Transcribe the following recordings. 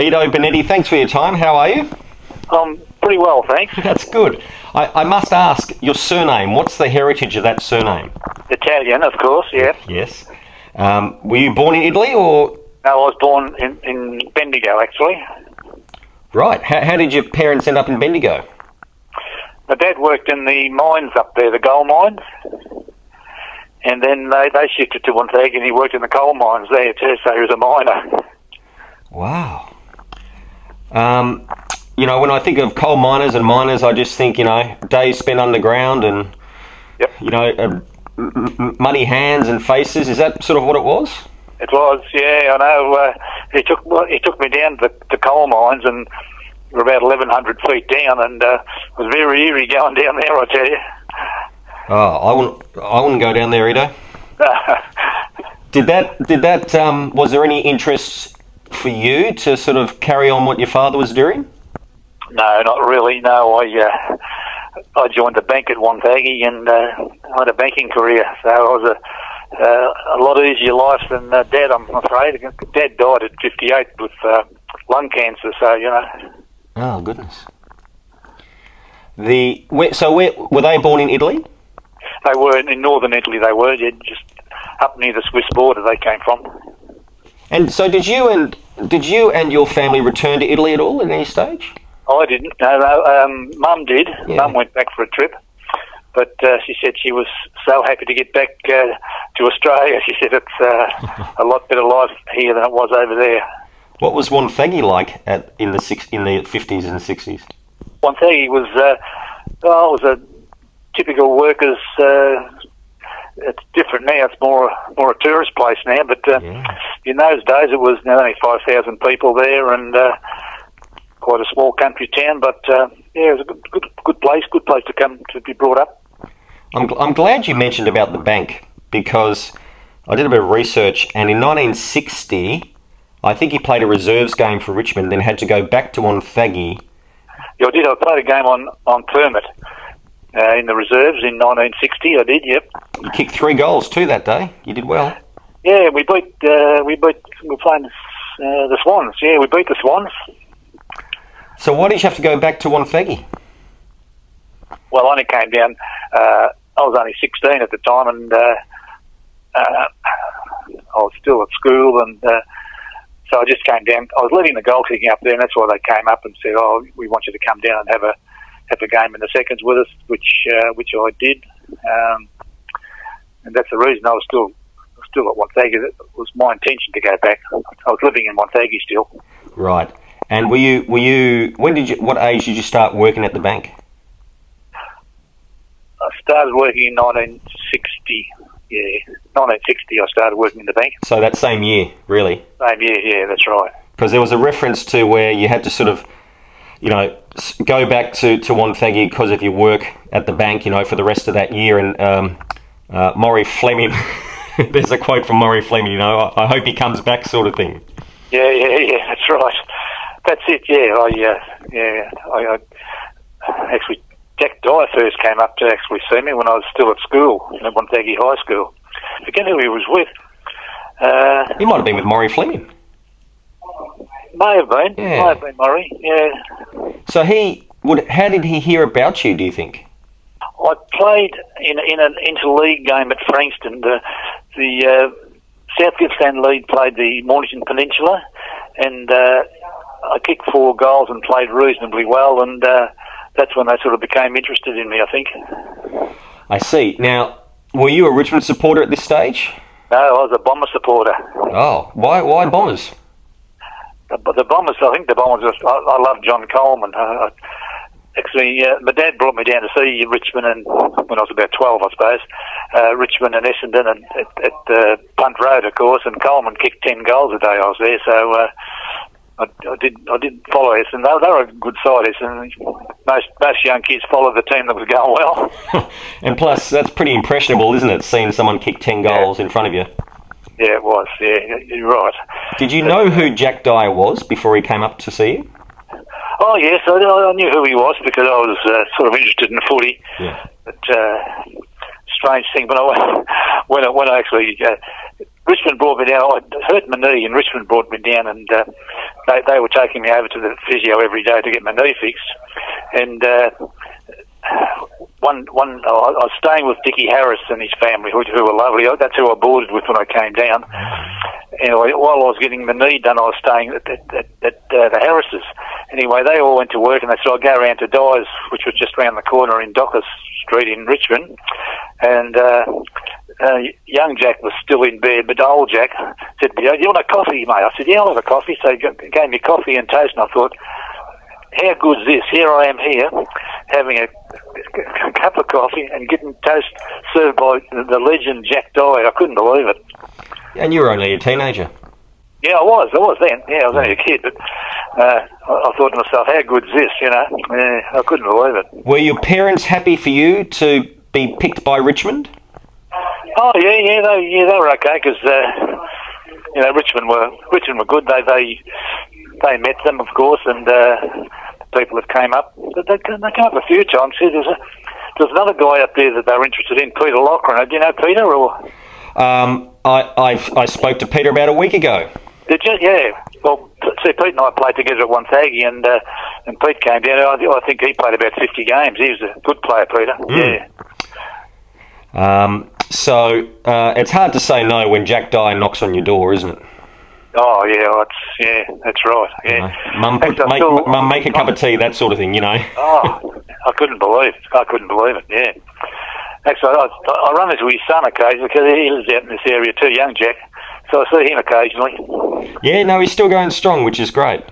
Ido Benetti, thanks for your time. How are you? Pretty well, thanks. That's good. I must ask, your surname, what's the heritage of that surname? Italian, of course, yeah. Yes. Were you born in Italy or...? No, I was born in Bendigo, actually. Right. How did your parents end up in Bendigo? My dad worked in the mines up there, the gold mines. And then they shifted to Wonthaggi and he worked in the coal mines there too, so he was a miner. Wow. When I think of coal miners and miners, I just think, days spent underground and, Yep. muddy hands and faces. Is that sort of what it was? It was, yeah, I know. He took me down to the coal mines and we're about 1,100 feet down and it was very eerie going down there, I tell you. Oh, I wouldn't go down there, Ido. Was there any interest for you to sort of carry on what your father was doing? No, not really. No, I joined the bank at Wonthaggi and I had a banking career. So it was a lot easier life than Dad, I'm afraid. Dad died at 58 with lung cancer, so, Oh, goodness. Were they born in Italy? They were in northern Italy, just up near the Swiss border they came from. And so did you and your family return to Italy at all at any stage? I didn't. No, Mum did. Yeah. Mum went back for a trip, but she said she was so happy to get back to Australia. She said it's a lot better life here than it was over there. What was Wonthaggi like in the 50s and 60s? Wonthaggi was it was a typical workers. It's different now. It's more a tourist place now. But in those days, it was only 5,000 people there and quite a small country town. But it was a good place to come to be brought up. I'm glad you mentioned about the bank because I did a bit of research, and in 1960, I think he played a reserves game for Richmond, then had to go back to Wonthaggi. Yeah, I did. I played a game on permit in the reserves in 1960. I did. Yep. You kicked 3 goals too that day. You did well. Yeah, we were playing the Swans. Yeah, we beat the Swans. So why did you have to go back to Wonthaggi? Well, I only came down. I was only 16 at the time, and I was still at school, and so I just came down. I was leading the goal kicking up there, and that's why they came up and said, "Oh, we want you to come down and have a game in the seconds with us," which I did, and that's the reason I was still at Wonthaggi. It was my intention to go back. I was living in Wonthaggi still. Right. And what age did you start working at the bank? I started working in 1960. Yeah, 1960 I started working in the bank. So that same year, really? Same year, yeah, that's right. Because there was a reference to where you had to sort of, go back to Wonthaggi because of your work at the bank, for the rest of that year. And Maury Fleming, there's a quote from Maury Fleming, I hope he comes back sort of thing. Yeah, that's right. That's it, yeah. I actually, Jack Dyer first came up to actually see me when I was still at school, at Wonthaggi High School. I forget who he was with. He might have been with Maury Fleming. May have been. Yeah. May have been Murray, yeah. So how did he hear about you, do you think? I played in an interleague game at Frankston. The South Gippsland League played the Mornington Peninsula, and I kicked 4 goals and played reasonably well, and that's when they sort of became interested in me, I think. I see. Now, were you a Richmond supporter at this stage? No, I was a Bomber supporter. Oh, why Bombers? The Bombers, I think the Bombers, I love John Coleman. Actually, my dad brought me down to see Richmond, and when I was about 12, I suppose, Richmond and Essendon and at Punt Road, of course, and Coleman kicked 10 goals a day I was there, so I did follow Essendon. They were a good side, Essendon. Most young kids followed the team that was going well. And plus, that's pretty impressionable, isn't it, seeing someone kick 10 goals in front of you? Yeah, it was, yeah, you're right. Did you know who Jack Dyer was before he came up to see you? Oh, yes, I knew who he was because I was sort of interested in footy. Yeah. But strange thing, but when I actually Richmond brought me down. I hurt my knee, and Richmond brought me down, and they were taking me over to the physio every day to get my knee fixed. And I was staying with Dickie Harris and his family, who were lovely. That's who I boarded with when I came down. Anyway, while I was getting my knee done, I was staying at the Harrises. Anyway, they all went to work, and they said I'd go around to Dyes, which was just round the corner in Docker Street in Richmond. And young Jack was still in bed, but old Jack said, "Do you want a coffee, mate?" I said, "Yeah, I'll have a coffee." So he gave me coffee and toast, and I thought, how good's this? Here I am here, having a cup of coffee and getting toast served by the legend Jack Dye. I couldn't believe it. And you were only a teenager. Yeah, I was then. Yeah, I was only a kid, but I thought to myself, how good's this, you know? Yeah, I couldn't believe it. Were your parents happy for you to be picked by Richmond? Oh, yeah, they were okay, because, you know, Richmond were good. They met them, of course, and people that came up. They came up a few times. See, there's another guy up there that they were interested in, Peter Loughran. Do you know Peter? Or I spoke to Peter about a week ago. Did you? Yeah. Well, see, Pete and I played together at Wonthaggi, and Pete came down. I think he played about 50 games. He was a good player, Peter. Yeah. So it's hard to say no when Jack Dye knocks on your door, isn't it? Oh yeah, that's right. Yeah, Mum, make a cup of tea, that sort of thing, you know. Oh, I couldn't believe it. Yeah. Actually, I run into his son occasionally because he lives out in this area too, young Jack. So I see him occasionally. Yeah, no, he's still going strong, which is great.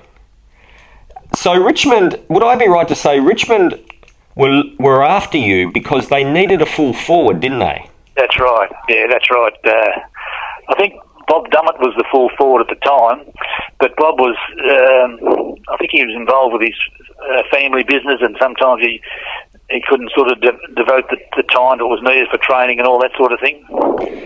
So Richmond, would I be right to say Richmond were after you because they needed a full forward, didn't they? That's right. Yeah, that's right. I think Bob Dummett was the full forward at the time, but Bob was, I think he was involved with his family business, and sometimes he couldn't sort of devote the time that was needed for training and all that sort of thing.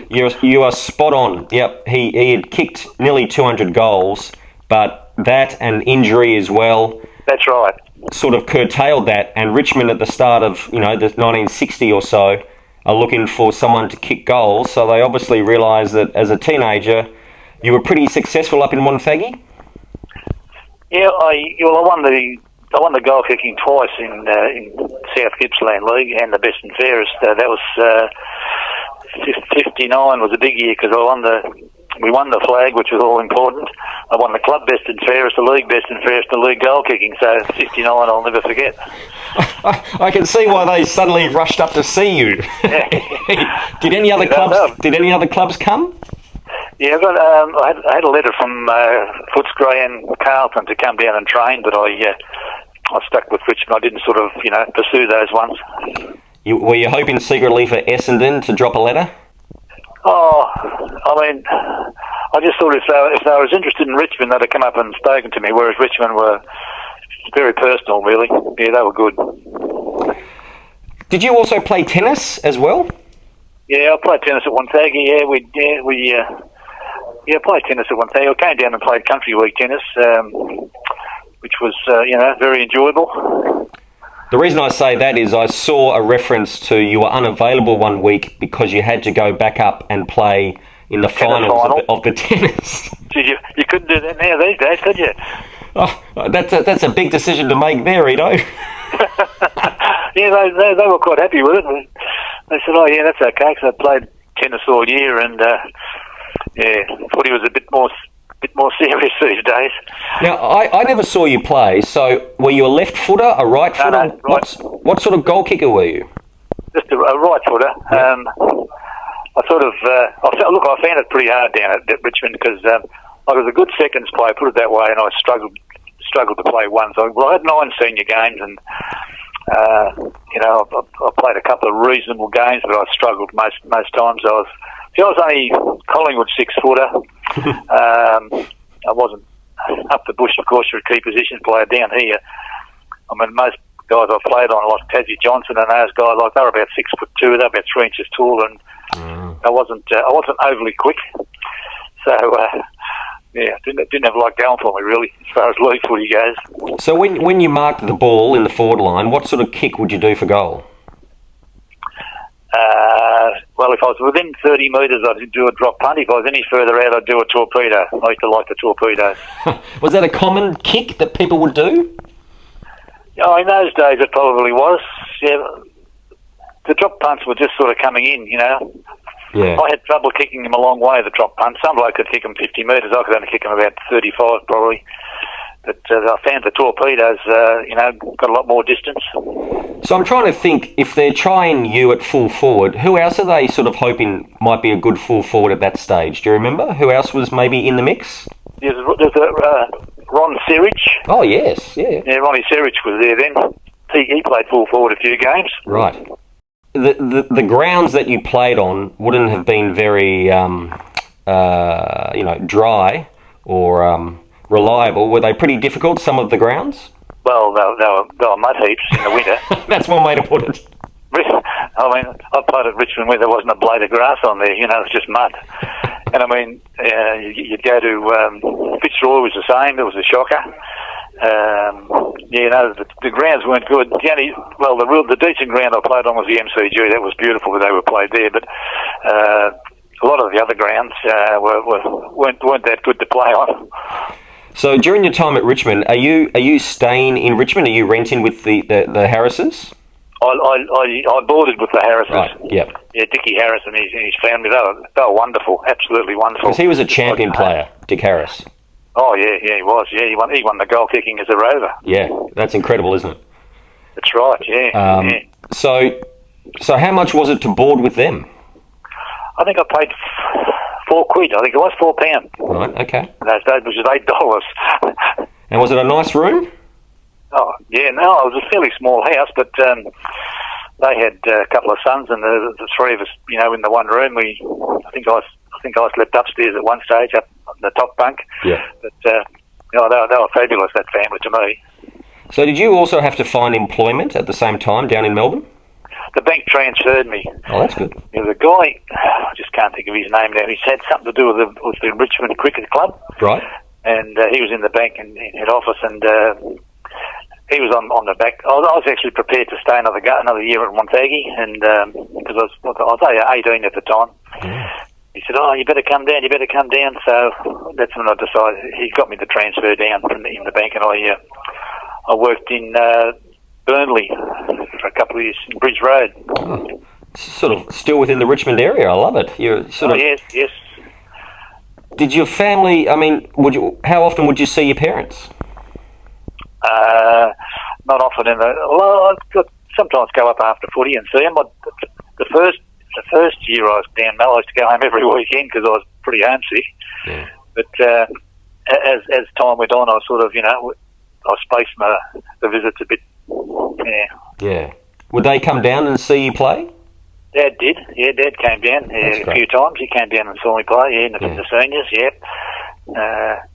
You are spot on. Yep, he had kicked nearly 200 goals, but that and injury as well. That's right. Sort of curtailed that, and Richmond at the start of the 1960 or so are looking for someone to kick goals, so they obviously realised that as a teenager you were pretty successful up in Wonthaggi. Yeah, I won the goal kicking twice in South Gippsland League and the best and fairest. That was 59 was a big year because we won the flag, which was all important. I won the club best and fairest, the league best and fairest, the league goal kicking. So 59, I'll never forget. I can see why they suddenly rushed up to see you. Did any other clubs come? Yeah, I had a letter from Footscray and Carlton to come down and train, but I stuck with Richmond. I didn't sort of pursue those ones. Were you hoping secretly for Essendon to drop a letter? Oh, I mean, I just thought if they were as interested in Richmond, they'd have come up and spoken to me, whereas Richmond were very personal, really. Yeah, they were good. Did you also play tennis as well? Yeah, I played tennis at Wonthaggi. Yeah, we played tennis at Wonthaggi. I came down and played country league tennis, which was very enjoyable. The reason I say that is I saw a reference to you were unavailable one week because you had to go back up and play in the finals of the tennis. You couldn't do that now these days, could you? Oh, that's a big decision to make there, Edo. Yeah, they were quite happy with it. They said, "Oh yeah, that's okay," because I played tennis all year, and footy was a bit more serious these days. Now, I never saw you play. So, were you a left footer, a right footer? No, right. What sort of goal kicker were you? Just a right footer. Yeah. I found it pretty hard down at Richmond because I was a good seconds player, put it that way, and I struggled to play one. So I had 9 senior games, and I played a couple of reasonable games, but I struggled most times. I was only Collingwood 6-footer. I wasn't up the bush, of course, for a key position player down here. I mean, most guys I've played on, like Tassie Johnson and those guys, they were about 6'2", they were about 3 inches taller, and I wasn't overly quick. So, didn't have a lot going for me, really, as far as league footy goes. So when you marked the ball in the forward line, what sort of kick would you do for goal? Well, if I was within 30 metres, I'd do a drop punt. If I was any further out, I'd do a torpedo. I used to like the torpedoes. Was that a common kick that people would do? Oh, in those days it probably was. Yeah, the drop punts were just sort of coming in, you know. Yeah. I had trouble kicking them a long way, the drop punts. Some bloke could kick them 50 metres. I could only kick them about 35 probably. But I found the torpedoes, you know, got a lot more distance. So I'm trying to think, if they're trying you at full forward, who else are they sort of hoping might be a good full forward at that stage? Do you remember? Who else was maybe in the mix? There's Ron Serich. Oh, yes, yeah. Yeah, Ronnie Serich was there then. He played full forward a few games. Right. The grounds that you played on wouldn't have been very, dry or reliable. Were they pretty difficult, some of the grounds? Well, they were mud heaps in the winter. That's one way to put it. I mean, I played at Richmond where there wasn't a blade of grass on there, you know, it was just mud. And I mean, you'd go to Fitzroy was the same, it was a shocker. You know, the grounds weren't good. The decent ground I played on was the MCG. That was beautiful that they were played there, but a lot of the other grounds weren't that good to play on. So during your time at Richmond, are you staying in Richmond? Are you renting with the Harrises? I boarded with the Harrises. Right, yeah. Yeah, Dickie Harris and his family, they were wonderful, absolutely wonderful. Because he was a champion player, Dick Harris. Oh, yeah, he was. Yeah, he won the goal kicking as a rover. Yeah, that's incredible, isn't it? That's right, yeah. So how much was it to board with them? I think I paid £4. I think it was £4. Right, okay. Those days, which is $8. And was it a nice room? Oh, yeah, no, it was a fairly small house, but they had a couple of sons, and the three of us, you know, in the one room. I think I slept upstairs at one stage, up on the top bunk. Yeah. But they were fabulous, that family, to me. So did you also have to find employment at the same time down in Melbourne? The bank transferred me. Oh, that's good. There was a guy, I just can't think of his name now. He's had something to do with the Richmond Cricket Club. Right. And he was in the bank in head office, and he was on the back. I was actually prepared to stay another year at Montague, and because I was 18 at the time. Yeah. He said, "Oh, you better come down. You better come down." So that's when I decided. He got me to transfer down in the bank, and I worked in Burnley for a couple of years in Bridge Road. Oh, sort of still within the Richmond area. I love it. You're sort of. Yes. Did your family? I mean, how often would you see your parents? Not often. I'd sometimes go up after footy and see them. The first year I was down there, I used to go home every weekend because I was pretty homesick. Yeah. But as time went on, I sort of, you know, I spaced the visits a bit. Yeah. Yeah. Would they come down and see you play? Dad did. Yeah, Dad came down a few times. He came down and saw me play. Yeah, in the seniors. Yeah.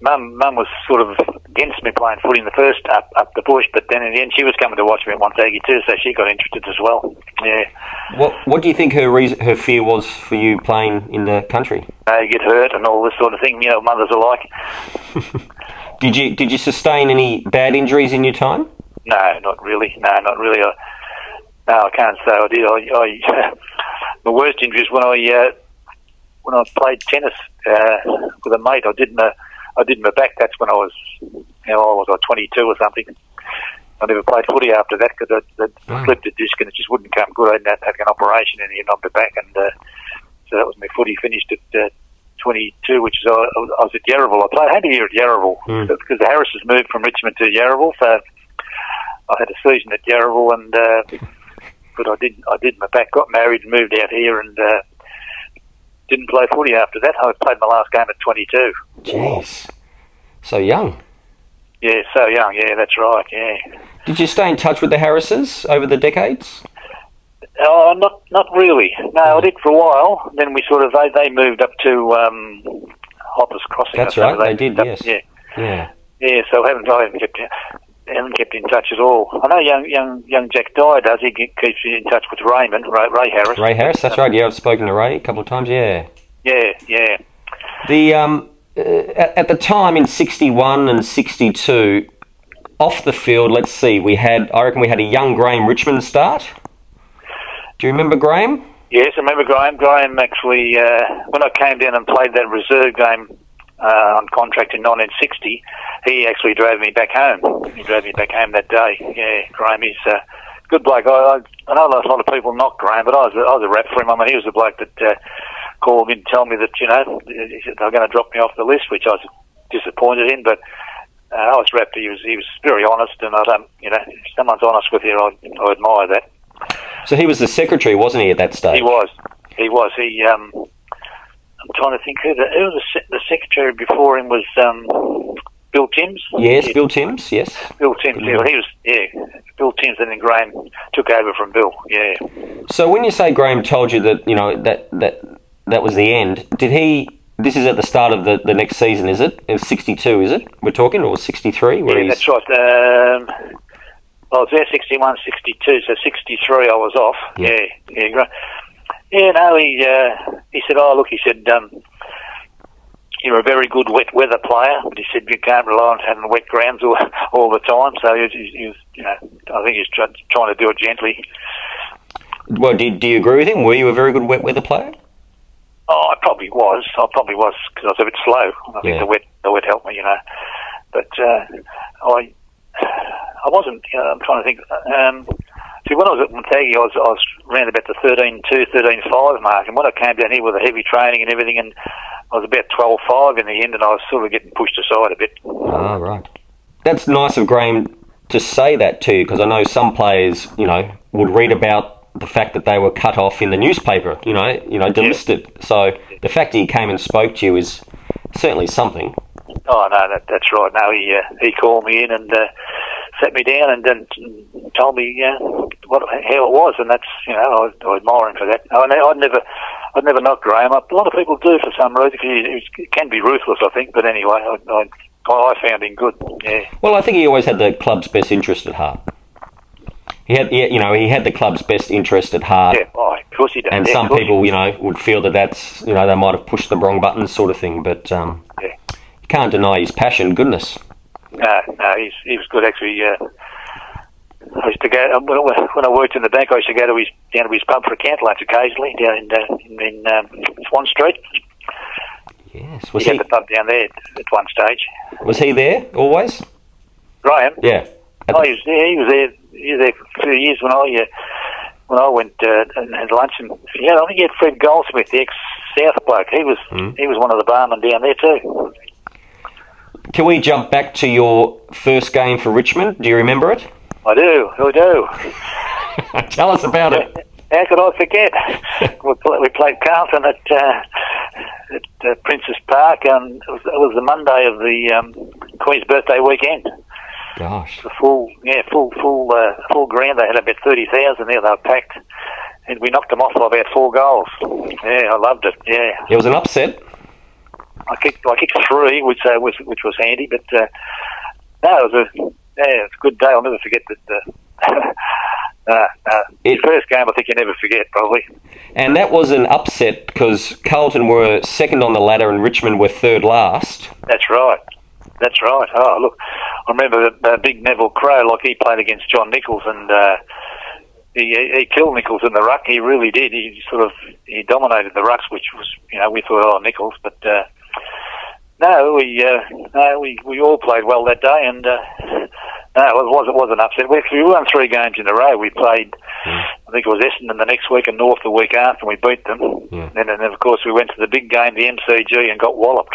Mum was sort of against me playing footy in the first up the bush, but then in the end she was coming to watch me at Montague too, so she got interested as well. Yeah. What do you think her fear was for you playing in the country? You get hurt and all this sort of thing. You know, mothers are like. Did you sustain any bad injuries in your time? No, not really. No, I can't say I did. My worst injury is when I played tennis with a mate. I did my back. That's when I was 22 or something. I never played footy after that because I slipped a disc and it just wouldn't come good. I had to have an operation in the end of the back, and so that was my footy. Finished at 22, which is I was at Yarraville. I had a year at Yarraville because the Harrises moved from Richmond to Yarraville, so I had a season at Yarraville, and but I did my back. Got married and moved out here, and didn't play footy after that. I played my last game at 22. Jeez, so young. Yeah, so young. Yeah, that's right. Yeah. Did you stay in touch with the Harrises over the decades? Oh, not really. No, I did for a while. Then we sort of they moved up to Hoppers Crossing. That's right. They did. Yes. Yeah. Yeah. So I haven't kept in touch at all. I know young Jack Dyer does. He keeps in touch with Raymond, Ray Harris. Ray Harris, that's right. Yeah, I've spoken to Ray a couple of times. Yeah. Yeah. The at the time in 61 and 62, off the field, I reckon we had a young Graham Richmond start. Do you remember Graham? Yes, I remember Graham. Graham actually, when I came down and played that reserve game on contract in 1960, he actually drove me back home. He drove me back home that day. Yeah, Graham is a good bloke. I know a lot of people knock Graham, but I was a rep for him. I mean, he was the bloke that called me and told me that, they're going to drop me off the list, which I was disappointed in, but I was rep. He was very honest, and I don't, if someone's honest with you, I admire that. So he was the secretary, wasn't he, at that stage? He was. I'm trying to think who was the secretary before him was Bill Timms. Yes, yeah. Bill Timms. Yes. Bill Timms. Yeah, he was. Yeah, Bill Timms, and then Graham took over from Bill. Yeah. So when you say Graham told you that that was the end, did he? This is at the start of the next season, is it? It was 62, is it? We're talking, or 63? Yeah, that's right. I was there 61, 62, so 63 I was off. Yeah. Yeah, no, he said, oh, look, he said, you're a very good wet weather player, but he said you can't rely on having wet grounds all the time, so he was, I think he's trying to do it gently. Well, do you agree with him? Were you a very good wet weather player? Oh, I probably was because I was a bit slow. I think the wet helped me, but I wasn't. I'm trying to think. See, when I was at Montague, I was around about the 13.2, 13.5 mark, and when I came down here with the heavy training and everything, and I was about 12.5 in the end, and I was sort of getting pushed aside a bit. Ah, right. That's nice of Graham to say that too, because I know some players, would read about the fact that they were cut off in the newspaper, delisted. Yeah. So the fact that he came and spoke to you is certainly something. Oh no, that's right. No, he called me in and sat me down and then told me how it was, and that's I admire him for that. I'd never knock Graham up. A lot of people do for some reason. He can be ruthless, I think, but anyway, I found him good. Yeah. Well, I think he always had the club's best interest at heart. He had the club's best interest at heart. Yeah, of course he did. And some people, would feel that that's, they might have pushed the wrong buttons, sort of thing. But you can't deny his passion. Goodness. No, he was good actually. I used to go when I worked in the bank. I used to go down to his pub for account lunch occasionally down in Swan Street. Yes, he had the pub down there at one stage. Was he there always? Graham? Yeah. He was there. He was there for a few years when I went and had lunch. And I think he had Fred Goldsmith, the ex-South bloke. He was one of the barmen down there too. Can we jump back to your first game for Richmond? Do you remember it? I do. Tell us about it. How could I forget? We played Carlton at Princess Park, and it was the Monday of the Queen's birthday weekend. Gosh. The full ground. They had about 30,000 there. They were packed, and we knocked them off by about 4 goals. Yeah, I loved it. Yeah. It was an upset. I kicked 3, which was handy, but no, it was a good day. I'll never forget that. The first game, I think you never forget, probably. And that was an upset because Carlton were second on the ladder and Richmond were third last. That's right. Oh, look, I remember the big Neville Crowe, like he played against John Nichols, and he killed Nichols in the ruck. He really did. He dominated the rucks, which was, we thought, Nichols, but no, we all played well that day, and no, it was an upset. We won 3 games in a row. We played, I think it was Essendon the next week and North the week after, and we beat them. Yeah. And then, of course, we went to the big game, the MCG, and got walloped.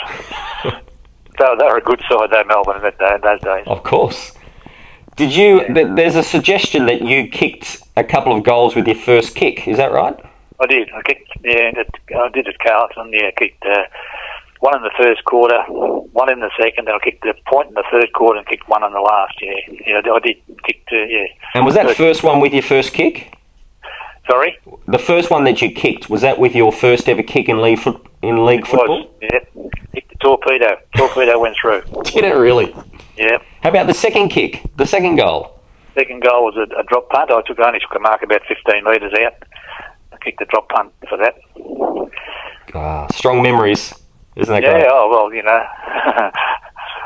So they were a good side, though, Melbourne, in those days. Of course. Did you? Yeah. There's a suggestion that you kicked a couple of goals with your first kick. Is that right? I did. I kicked. Yeah, I did at Carlton. Yeah, kicked one in the first quarter, one in the second, and I kicked a point in the third quarter and kicked one in the last. Yeah, I did kick 2. Yeah. And was that first one with your first kick? Sorry. The first one that you kicked, was that with your first ever kick in league football? Was, yeah. Kicked the torpedo. Torpedo went through. Did it really? Yeah. How about the second kick? The second goal? Second goal was a drop punt. I only took a mark about 15 metres out. I kicked the drop punt for that. Strong memories, isn't that great? Yeah, oh, well,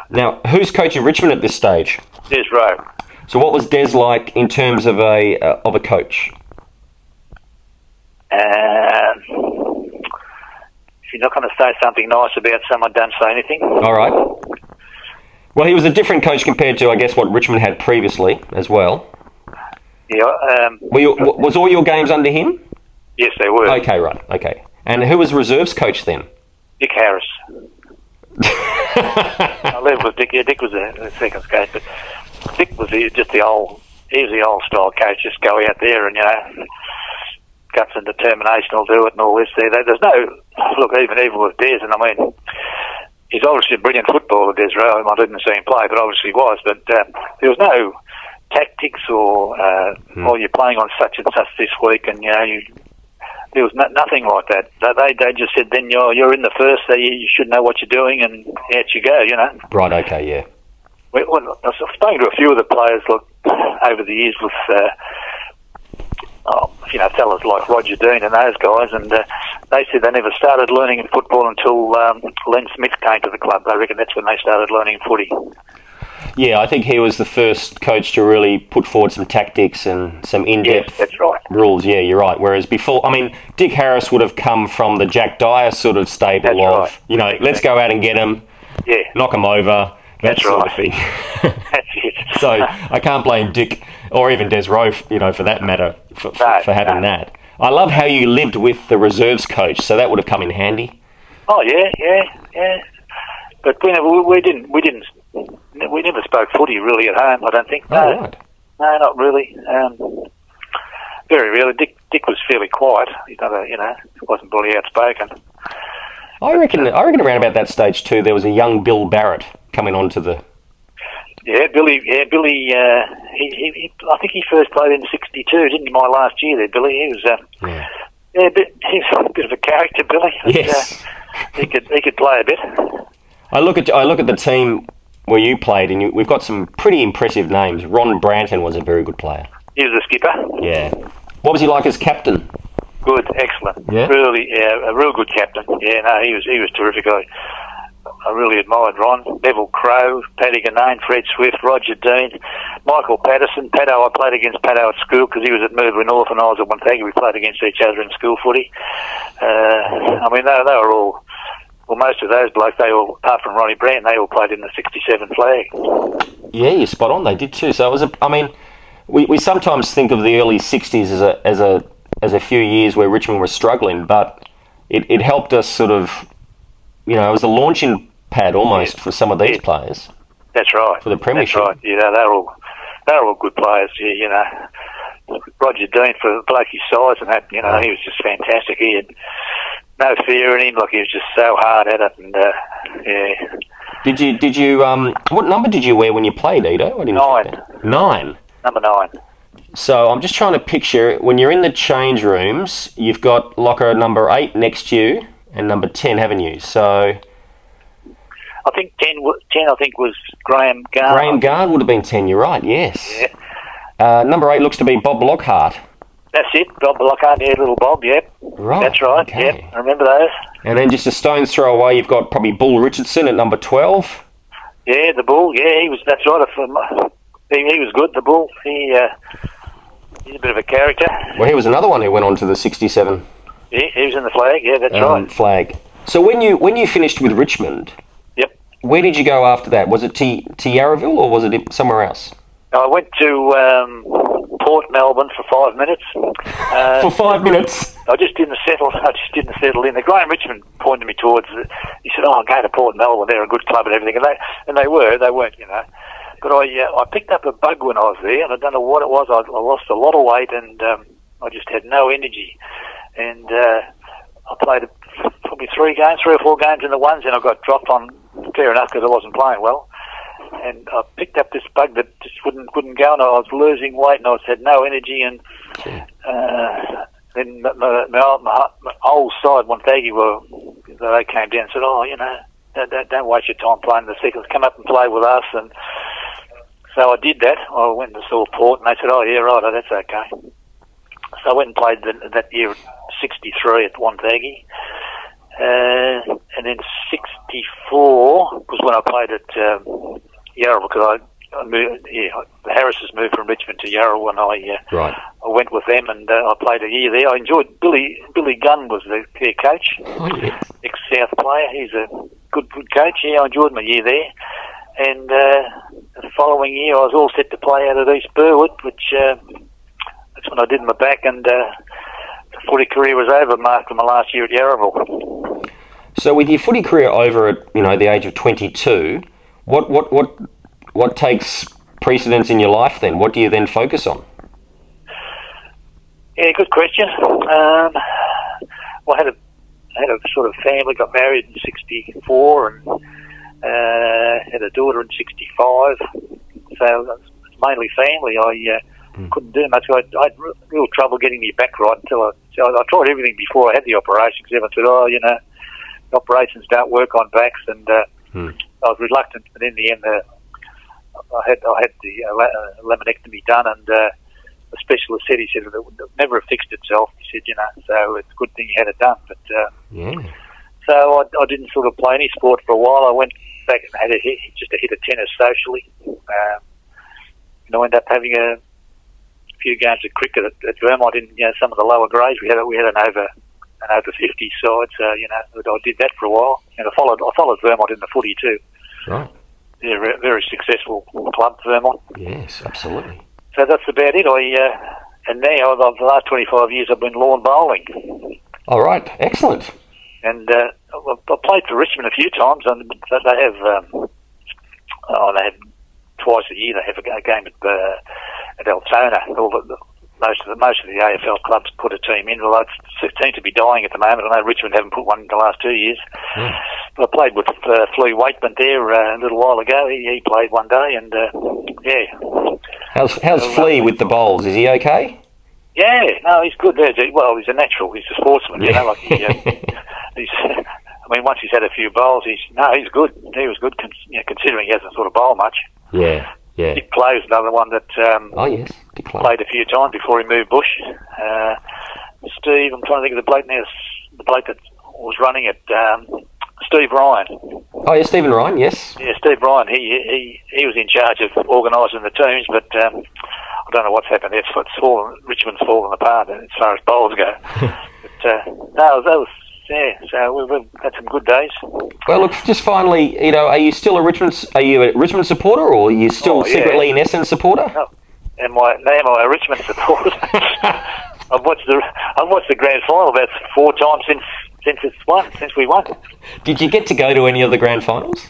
Now, who's coaching Richmond at this stage? Des Rowe. So what was Des like in terms of a coach? If you're not going to say something nice about someone, don't say anything. All right. Well, he was a different coach compared to, I guess, what Richmond had previously as well. Yeah. Was all your games under him? Yes, they were. Okay, right. Okay. And who was reserves coach then? Dick Harris. I left with Dick. Yeah, Dick was the second coach, but Dick was just the old. He was the old style coach. Just go out there and guts and determination will do it and all this. There's no look even with Des, and I mean he's obviously a brilliant footballer, Des Rowe. I didn't see him play, but obviously he was. But there was no tactics or you're playing on such and such this week, and there was nothing like that. They just said, then you're in the first, so you should know what you're doing, and out you go, Right, okay, yeah. I've spoken to a few of the players over the years with, fellas like Roger Dean and those guys, and they said they never started learning in football until Len Smith came to the club. They reckon that's when they started learning footy. Yeah, I think he was the first coach to really put forward some tactics and some in-depth that's right. rules. Yeah, you're right. Whereas before, I mean, Dick Harris would have come from the Jack Dyer sort of stable of, let's go out and get him, knock him over, that sort of thing. That's it. So I can't blame Dick or even Des Rowe, for that matter, for having that. I love how you lived with the reserves coach, so that would have come in handy. Oh yeah. But we never spoke footy really at home. I don't think. No, right. No, not really. Very rarely. Dick was fairly quiet. He wasn't really outspoken. I reckon around about that stage too, there was a young Bill Barrett coming onto the. Yeah, Billy. He I think he first played in '62, didn't he? My last year there, Billy. He was. He's a bit of a character, Billy. Yes. He could play a bit. I look at the team where you played, and we've got some pretty impressive names. Ron Branton was a very good player. He was a skipper. Yeah. What was he like as captain? Good, excellent. Yeah. Really, a real good captain. Yeah, no, he was terrific. I really admired Ron. Neville Crowe, Paddy Ganane, Fred Swift, Roger Dean, Michael Patterson. Paddo, I played against Paddo at school because he was at Murdoch North and I was at Wonthaggi. We played against each other in school footy. I mean, they were all. Well, most of those blokes, they all, apart from Ronnie Brand, they all played in the '67 flag. Yeah, you're spot on. They did too. So it was we sometimes think of the early '60s as a few years where Richmond was struggling, but it helped us sort of, it was a launching pad almost for some of these players. That's right. For the premiership. That's right. They're all good players. Roger Dean, for the bloke his size and that, he was just fantastic. He had no fear in him. Like, he was just so hard at it, and Did you? What number did you wear when you played, Edo? 9. 9. Number 9. So I'm just trying to picture when you're in the change rooms. You've got locker number 8 next to you, and number 10, haven't you? So I think 10. I think was Graham Garn. Graham Garn would have been 10. You're right. Yes. Yeah. Number 8 looks to be Bob Lockhart. That's it, Bob Lockhart, little Bob, yep. Right. That's right, okay. Yep, I remember those. And then just a stone's throw away, you've got probably Bull Richardson at number 12. Yeah, the Bull, that's right. He was good, the Bull. He's a bit of a character. Well, he was another one who went on to the 67. Yeah, he was in the flag, that's right. Flag. So when you finished with Richmond, yep. Where did you go after that? Was it to Yarraville or was it somewhere else? I went to Port Melbourne for 5 minutes. For 5 minutes? I just didn't settle in. The Graham Richmond pointed me towards it. He said, I'll go to Port Melbourne. They're a good club and everything. And they weren't, But I picked up a bug when I was there, and I don't know what it was. I lost a lot of weight, and I just had no energy. And I played probably 3 or 4 games in the ones, and I got dropped on, fair enough, because I wasn't playing well. And I picked up this bug that just wouldn't go, and I was losing weight, and I had no energy. And then my old side, Wonthaggi, they came down and said, don't waste your time playing the seconds. Come up and play with us. And so I did that. I went and saw Port, and they said, yeah, right, that's okay. So I went and played that year at 63 at Wonthaggi. And then 64 was when I played at Yarra, because the Harrises moved from Richmond to Yarra, and Right. I went with them, and I played a year there. I enjoyed Billy Gunn was their coach, ex-South player. He's a good coach. Yeah, I enjoyed my year there. And the following year, I was all set to play out at East Burwood, which that's when I did my back, and the footy career was over after my last year at Yarraville. So, with your footy career over at the age of 22, what takes precedence in your life then? What do you then focus on? Yeah, good question. Well, I had a sort of family, got married in ¡64 and had a daughter in '65. So it's mainly family. I couldn't do much. I had real trouble getting my back right until I tried everything before I had the operation, because everyone said, operations don't work on backs, and I was reluctant. But in the end, I had the laminectomy done, and the specialist said, he said it would never have fixed itself. He said, so it's a good thing you had it done. But so I didn't sort of play any sport for a while. I went back and had a hit of tennis socially. I ended up having a few games of cricket at Vermont in some of the lower grades. We had an over 50 side, so I did that for a while, and I followed Vermont in the footy too. Right. Yeah, very successful club, Vermont. Yes, absolutely. So that's about it. And now the last 25 years I've been lawn bowling. All right, excellent. And I played for Richmond a few times, and they have twice a year. They have a game at Altona. Most of the AFL clubs put a team in. Well, it seems to be dying at the moment. I know Richmond haven't put one in the last 2 years. But I played with Flea Waitman there a little while ago. He played one day, and How's Flea with the bowls? Is he okay? Yeah, no, he's good. Well, he's a natural. He's a sportsman. Yeah. Once he's had a few bowls, he's good. He was good, considering he hasn't sort of bowled much. Yeah. Dick Clay's another one that Dick Clay played a few times before he moved bush. Steve, I'm trying to think of the bloke now. The bloke that was running it, Steve Ryan. Oh, yeah, Stephen Ryan, yes. Yeah, Steve Ryan. He was in charge of organising the teams, but I don't know what's happened. Richmond's fallen apart as far as bowls go. But that was. Yeah, so we've had some good days. Well, look, just finally, are you still a Richmond supporter, or are you still secretly an Essendon supporter? No. Am I a Richmond supporter? I've watched the grand final about 4 times since we won. Did you get to go to any of the grand finals?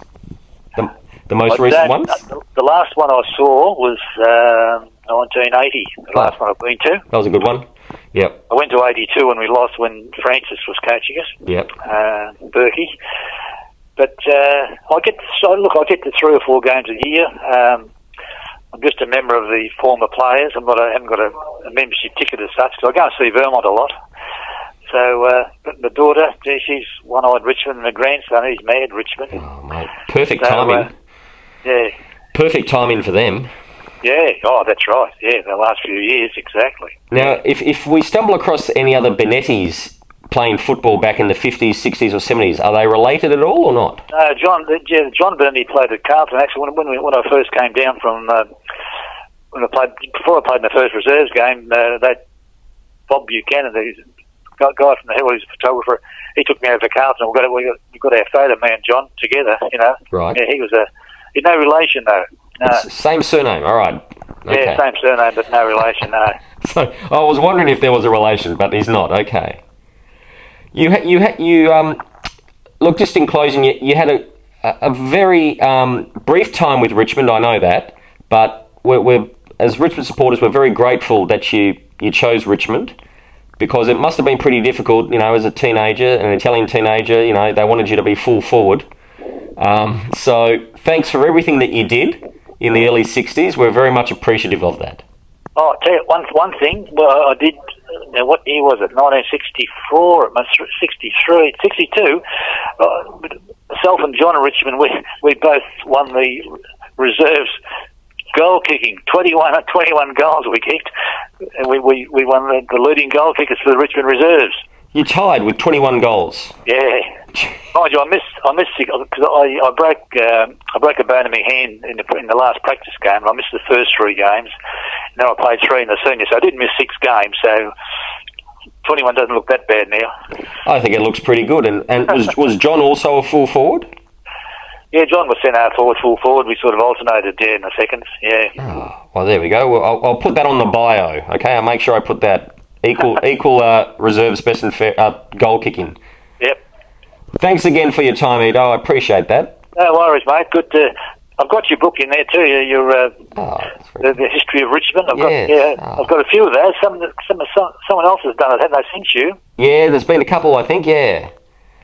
The most recent ones? The last one I saw was 1980. The last one I've been to. That was a good one. Yep. I went to 82 when we lost, when Francis was coaching us. Yep. Berkey. But I get to 3 or 4 games a year. I'm just a member of the former players. I haven't got a membership ticket as such, because I go and see Vermont a lot. So, but my daughter, she's one-eyed Richmond, and my grandson, he's mad Richmond. Oh, mate. Perfect timing. Yeah. Perfect timing for them. Yeah, that's right. Yeah, the last few years, exactly. Now, if we stumble across any other Benettis playing football back in the 50s, 60s or 70s, are they related at all or not? John Benetti played at Carlton. Actually, when I first came down from, before I played in the first reserves game, Bob Buchanan, the guy from the Hill, who's a photographer, he took me over to Carlton. We got our photo man, John, together, Right. Yeah, he's no relation, though. No. Same surname, all right. Okay. Yeah, same surname, but no relation, no. So I was wondering if there was a relation, but he's not. Okay. You look, just in closing, you had a very brief time with Richmond. I know that, but we're as Richmond supporters, we're very grateful that you chose Richmond, because it must have been pretty difficult, as a teenager, an Italian teenager. They wanted you to be full forward. So thanks for everything that you did in the early 60s. We're very much appreciative of that. Oh, I'll tell you one thing. Well, I did, what year was it? 1964, 63, 62. Myself and John in Richmond, we both won the reserves goal kicking. 21 goals we kicked. And we won the leading goal kickers for the Richmond reserves. You tied with 21 goals. Yeah. Mind you, I missed because I broke a bone in my hand in the last practice game. I missed the first 3 games. Now I played 3 in the senior, so I did miss 6 games. So 21 doesn't look that bad now. I think it looks pretty good. And was John also a full forward? Yeah, John was centre forward, full forward. We sort of alternated there in the seconds. Yeah. Oh, well, there we go. Well, I'll put that on the bio. Okay, I'll make sure I put that equal reserves best and fair goal kicking. Yep. Thanks again for your time, Edo. I appreciate that. No worries, mate. Good. I've got your book in there too. Your the history of Richmond. I've got a few of those. Someone else has done it. Haven't they sent you? Yeah, there's been a couple, I think. Yeah.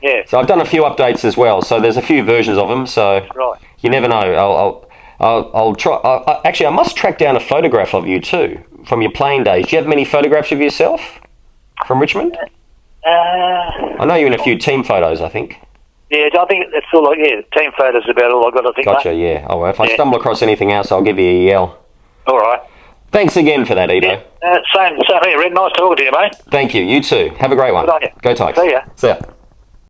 Yeah. So I've done a few updates as well. So there's a few versions of them. So right. You never know. I'll try. Actually, I must track down a photograph of you too from your playing days. Do you have many photographs of yourself from Richmond? I know you're in a few team photos, I think. Yeah, I think that's all. Team photos is about all I got. I think. Gotcha. Mate. Yeah. Oh, well, if I stumble across anything else, I'll give you a yell. All right. Thanks again for that, Edo. Yeah, same here, Red. Nice talking to you, mate. Thank you. You too. Have a great one. Good on you. Go Tigers. See ya. See ya.